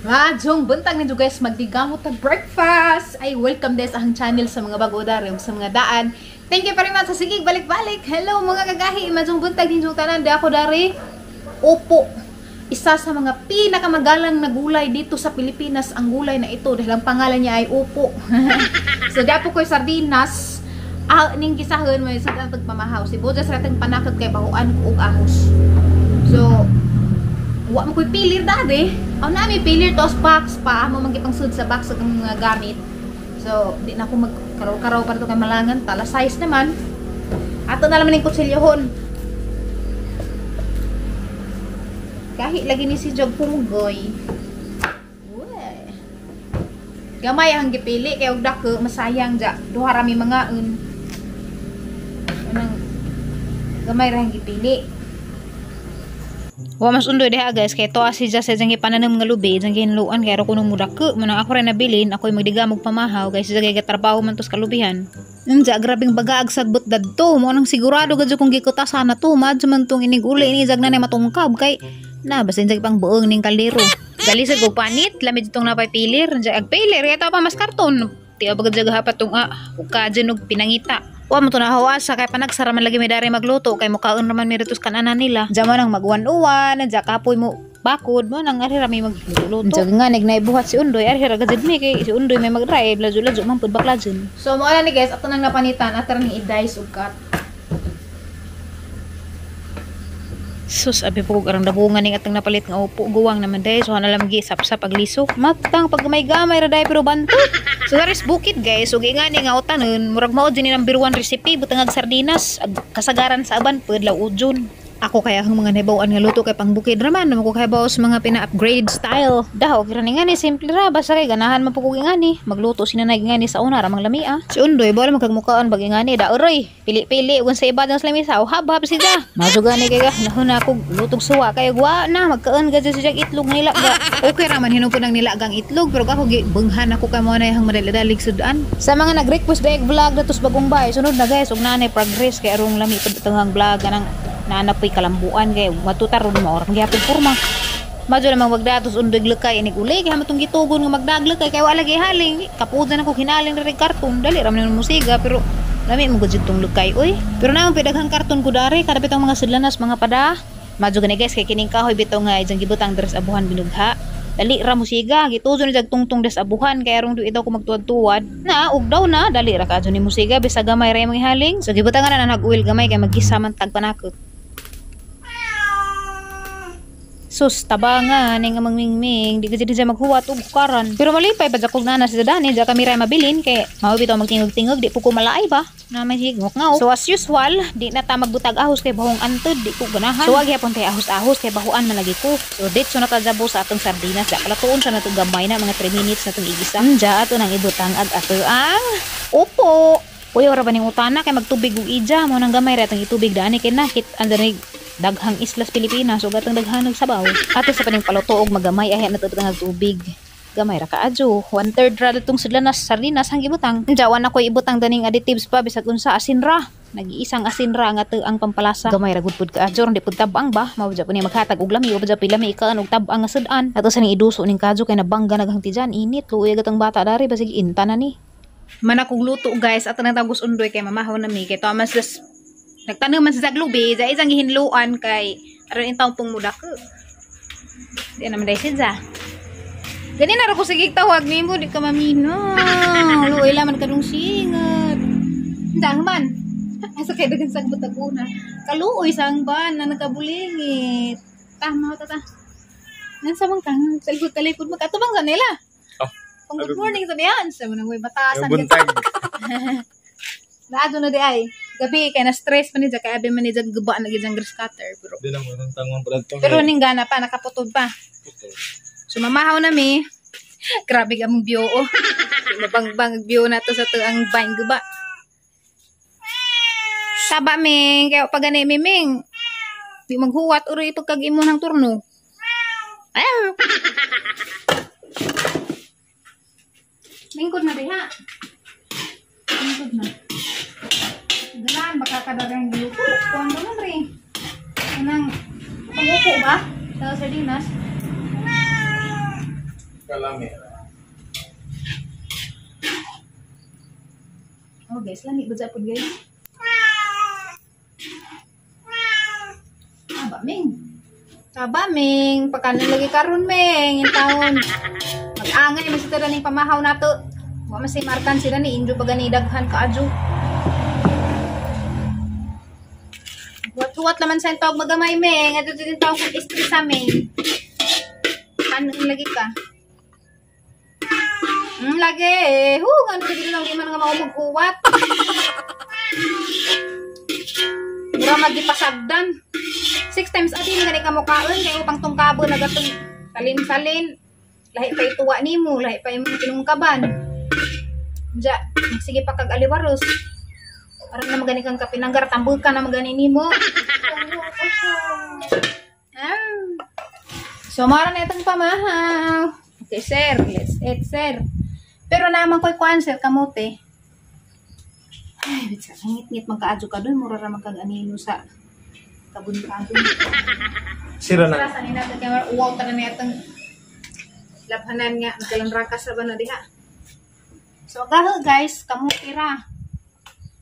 Jong buntag ninyo guys, magdigamot na breakfast. Ay, welcome din sa akong channel sa mga bago dari sa mga daan. Thank you very much sa sigig balik-balik. Hello mga kagahi, majong buntag ninyo tanan. Di ako dari opo. Isa sa mga pinakamagalang na gulay dito sa Pilipinas ang gulay na ito dahil ang pangalan niya ay upo. So dapo ko'y sardinas. Ning gisahon may sa pagpamahaw. Si Boja sa ratang panakot kay bahuan ug ahos. So wa mo ko'y pilir dati. Aw na mi pilir tos box pa amo magipang sud sa box ug mga gamit. So di na ako magkaraw-karaw para to kay malangan tala size naman. Ato na naman ning kutsilyohon. Kahit lagi ni si Jog punggoy. Uy. Gamay ang gipili kay og dako masayang ja. Duha rami mga anang gamay ra ang gipili. Wa mas undoy diha guys kay to si ja sa jang ipananom nga lubi jang ginluan kay ro kuno mudak manang ako ra nabilin ako'y magdigamog pamahaw kay sa jang trabaho man tos kalubihan. Unja grabing bagaag sagbot dadto mo nang sigurado gadyo kung gikutasan na to madyo man tong inig uli ni jag na matungkab kay na basta jang pang buong ning kaldero. Gali sa go panit lamid itong napay pilir jag pilir ito pa mas karton. Ti abag jag hapat tong ug kadyo og pinangita. Wa mo to nahawas kay panagsara man lagi may dari magluto kay mukaon naman mi ritos kananan nila. Diyan man ang magwan-uwan, diyan kapoy mo bakod mo nang ari ra may magluto. Diyan nga nagnabuhat si Undoy, ari ra gajud mi kay si Undoy may mag-drive lajo-lajo man pud bakla dyan. So mo ana ni guys, ato nang napanitan atar ni i-dice ug cut. Sus abi po arang dabungan ning atang napalit nga upo guwang naman day so hanalam gi sap-sap paglisok matang pag gamay-gamay ra day pero bantot. So garis bukid guys so gingani nga utanon murag mao din number 1 recipe butang sardinas kasagaran sa aban pud law udjon. Ako kaya ang mga nabawaan nga luto kay pangbukid raman naman ko kaya bawas mga pina-upgrade style. Daw kira ni ngani simple ra basta kay ganahan man pugog ngani magluto sinanay ngani sa una ramang lamia. Si Undoy bala magkagmukaan bagi ngani da uroy pili-pili ug sa ibadang sa lamisa o hab-hab siya. Madugani kay nahuna ko lutog suwa kay wa na magkaan gadyo sa itlog nila ga. Okay ra man hinungkod ang nilagang itlog pero ako bunghan ako kay mo na yang madali-dalig sudan. Sa mga nag-request day vlog datos bagong bay sunod na guys ug nanay progress kay arong lami pud tanghang vlog kanang naanapoy kalambuan kay matutaron mo orang gyapon porma. Madyo namang magdatos undoy glekay inig uli kay hamatong gitugon nga magdaglekay kay wala gi haling kapudan ako hinaling ra karton dali ra man musiga pero lami mo gud tong lekay oy. Pero namang pidaghang karton ko dari kada bitong mga sudlanas mga pada. Madyo gani guys kay kining kahoy bitaw nga ijang gibutang dres abuhan binugha. Dali ra musiga gituzo ni jag tungtong des abuhan kay arong duit daw ko magtuwad-tuwad na ug daw na dali ra kadyo ni musiga bisa gamay ra imong haling so gibutangan na nag-oil gamay kay magisa man tagpanakot. Sus tabangan nga mangmingming di gid siya maghuwat og karan pero malipay pa jakog nana si Dani ja kami ray mabilin kay mao bitaw magtingog-tingog di po ko malaay ba na may higok ngaw. So as usual di na ta magbutag ahos kay bahong antud di ko ganahan so wag gyapon tay ahos-ahos kay bahuan man lagi ko. So ditso na tajabo sa atong sardinas ja kalatuon sa nato gamay na mga 3 minutes na tong igisa ja ato nang ibutang ag ato ang upo. Uy ora ba ning utana kay magtubig ug ija mo nang gamay ra tong itubig dani kay nakit andanig daghang islas Pilipinas ug atong daghan sabaw. Ato sa paning paluto og magamay ahi na tutang tubig. Gamay ra kaadyo. 1/3 ra datong sudlanas sardinas ang gibutang. Jawan ako ibutang daning additives pa bisag unsa asin ra. Nag-iisang asin ra nga ang pampalasa. Gamay ra gud pud kaadyo di pud tabang ba. Mao ja pud ni maghatag og lami o ja pilami kaan og tabang nga sudan. Ato sa ning iduso ning kadyo kay nabangga naghang tijan init luoy gatang bata dari basig inta na ni. Manakog luto guys ato nang tagos undoy kay mamahaw na mi kay Thomas nagtanong man sa Zaglubi, sa isang gihinluan kay aron intawong pong mudak. Di naman dahil siya. Ganyan na rin ko sige tawag mo, di ka mamino. Luoy laman ka nung singat. Saan man? Asa kayo dagang sagbot ako na. Kaluoy sang ban na nagkabulingit. Tama ta. Nansa bang kang salgot-talikod magkatubang sa nila. Pang good morning sa diyan. Sa mga may batasan. Naado na di ay. Gabi kay na stress pa ni ja kay abi man ni jag guba na gid grass cutter pero di lang mo nang tangong pradto pero ning gana pa nakaputod pa. So mamahaw na mi. Grabe gamong view oh. Mabangbang view na to sa tuang vine guba. Saba ming kay pag gani miming. Di maghuwat uri pagkag imo nang turno. Ay. Lingkod na diha. Lingkod na. Ganan baka kadagang giluto. Kuan mo man rin. Anang pangupo ba? Sa sardinas. Kalami. Oh guys, lami ba po guys? Aba, Ming. Aba, Ming. Pagkanan lagi karon Ming. Yung taon. Mag-angay, mas ito ning pamahaw na to. Wa masay markan sila ni Injo baga ni daghan kaadyo. Wat naman sa tawag magamay Ming. Ato din tawag kung istri sa Ming. Kanon lagi ka. Lagi. Ano lagi lang di man nga maumag-uwat. Mura magipasagdan. 6 times a day nga ka mo kaon kay upang tungkabo na gatong salin-salin. Lahi pa ituwa nimo, lahi pa imong tinungkaban. Ja, sige pa kag aliwaros. Aron na magani kang kapinanggar tambol ka na magani nimo. So mara na itong pamahaw. Okay, sir. Let's eat, sir. Pero naman ko'y kuan, sir, kamote. Ay, bitsa, ngit-ngit magkaadyo ka doon. Mura ra magkag-anino sa kabun-kabun. Sira na. Saan natin kaya uwaw ta na itong labhanan nga. Magkalang rakas ra ba na diha. So, agaho, guys, kamote ra.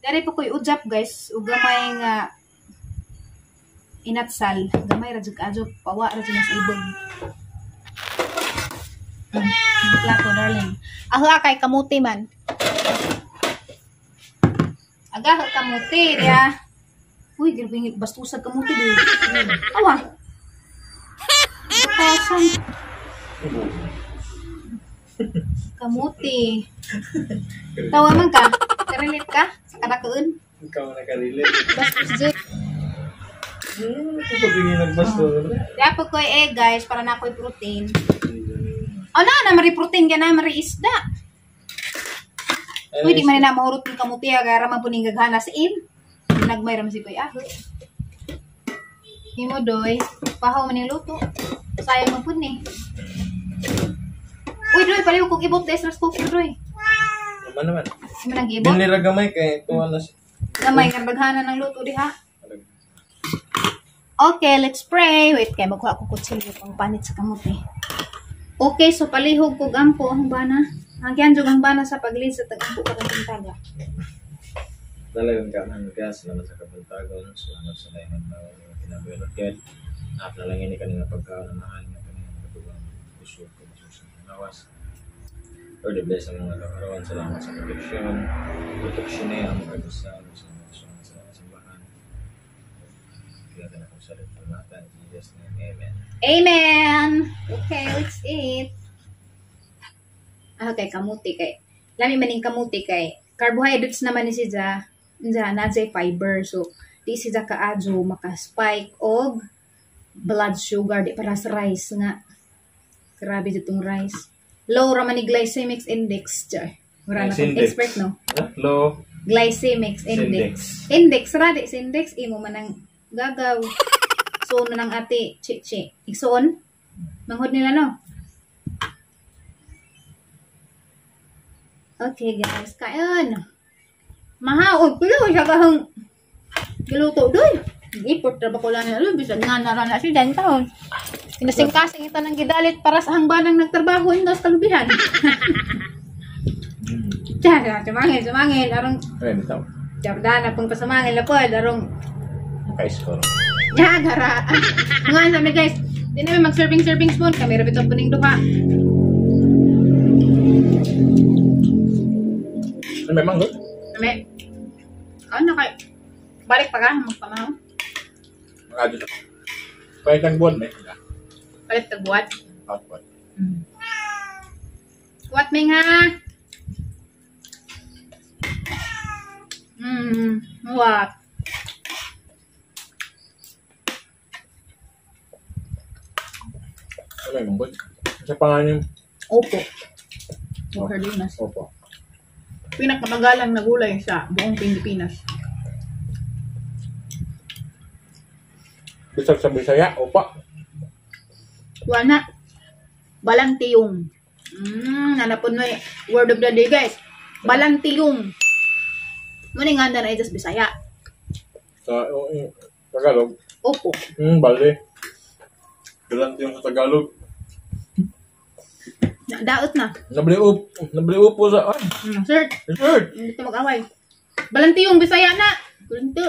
Dari po ko'y ujap, guys. Ugamay nga inatsal. Gamay ra jud kaadyo. Pawa ra jud sa ibon. Plato, darling. Aha, kay kamuti man. Aga, kamuti, ya. Uy, grabe, bastusag kamuti, doy. Awa. Kasan. Kamuti. Tawa man ka? Karilit ka? Sa kadakuan? Ikaw nakarilit. Bastos, Jake. Ito bigyan nagbasto. Kaya po ko guys, para na ako'y protein. Na mari protein ka na, mari isda. Uy, di man na mahurot ng kamuti, agara man po ning gaghana sa in. Nagmayram si Kuya Aho. Himo doy, pahaw man yung luto. Sayang man po ni. Uy, doy, paliw kong ibot des ras cookie, doy. Naman. Sima nang ibot? Binira gamay kay tuwa na siya. Gamay, karbaghana ng luto, di ha? Okay, let's pray. Wait, kaya magkuha ko kutsilyo pang panit sa kamuti. Okay, so palihog ko gampo ang bana. Hanggang jud ang bana sa paglid sa tagampo ka ng taga. Talagang kamahangga, salamat sa kapuntagon, salamat sa layanan na kinabuelot yan. At na lang ini kanina pagkaunamahan nga kanina natubang puso ko masusang nawas. Lord, bless ang mga kakaroon, salamat sa proteksyon niya, ang mga dasal, sa simbahan. Kaya na kong salit ng mata, in Jesus' name, amen. Amen! Okay, let's eat. Okay, kamuti kay. Lami maning kamuti kay. Carbohydrates naman ni siya. Diyan, nasa fiber. So, di siya kaadyo maka-spike og blood sugar. Di para sa rice nga. Grabe itong rice. Low raman ni glycemic index. Wala na kong expert, no? Low glycemic index. Index, radi. Index, imo man ang gagaw. So, na ng ate, chichi. Iksoon? Manghod nila, no? Okay, guys. Kain. Mahaon. Pila ko siya kahang giluto doon. Iport na ba ko lang nila. Bisa nga narana siya dyan taon. Kinasing-kasing ito ng gidalit para sa hangbanang nagtrabaho yun sa kalubihan. Tiyan, sumangin. Darong, Jordana, pang pasamangin na po. Darong, naka-score. ya, gara. Nga, sabi guys, di namin mag-serving spoon. Kami rabit ang puning duha. Ano may manggot? Kami. Ano kay? Balik pa ka, magpamahaw. Mga dito. Pwede kang buwan, may. Balik tagbuat. Output. What, Ming, ha? What? Ano may manggot? Sa pangalan yung... Opo. Sardinas. Opo. Pinakamagalang na gulay sa buong Pilipinas. Bisag sa Bisaya, opa. Wana. Balantiyong. Nanapon mo word of the day, guys. Balantiyong. Muna nga na ito sa Bisaya. Sa Tagalog. Opo. Bali. Galante yung sa Tagalog. Daot na. Nabili upo sa... Ay, Sir, dessert. hindi tayo mag-away. Balanti yung Bisaya na. Balanti.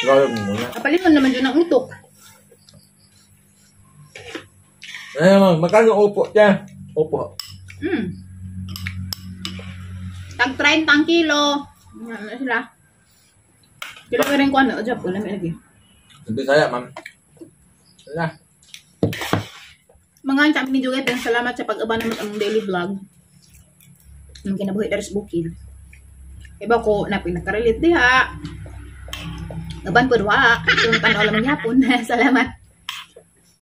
Gawin mo na. Kapalingon naman yun ang utok. Ayun, magkano upo siya? Upo. Tag 30 ang kilo. Ano sila? Kilo ka rin ko ano. Diyan po, lamig lagi. Sabi saya, ma'am. Wala. Mga kami ni Juget, salamat sa pag-aba naman ang daily vlog. Ang kinabuhi dari sa bukid. Iba ko na pinaka-relate diha. Gaban po duha. Yung tanaw lamang yapon. Salamat.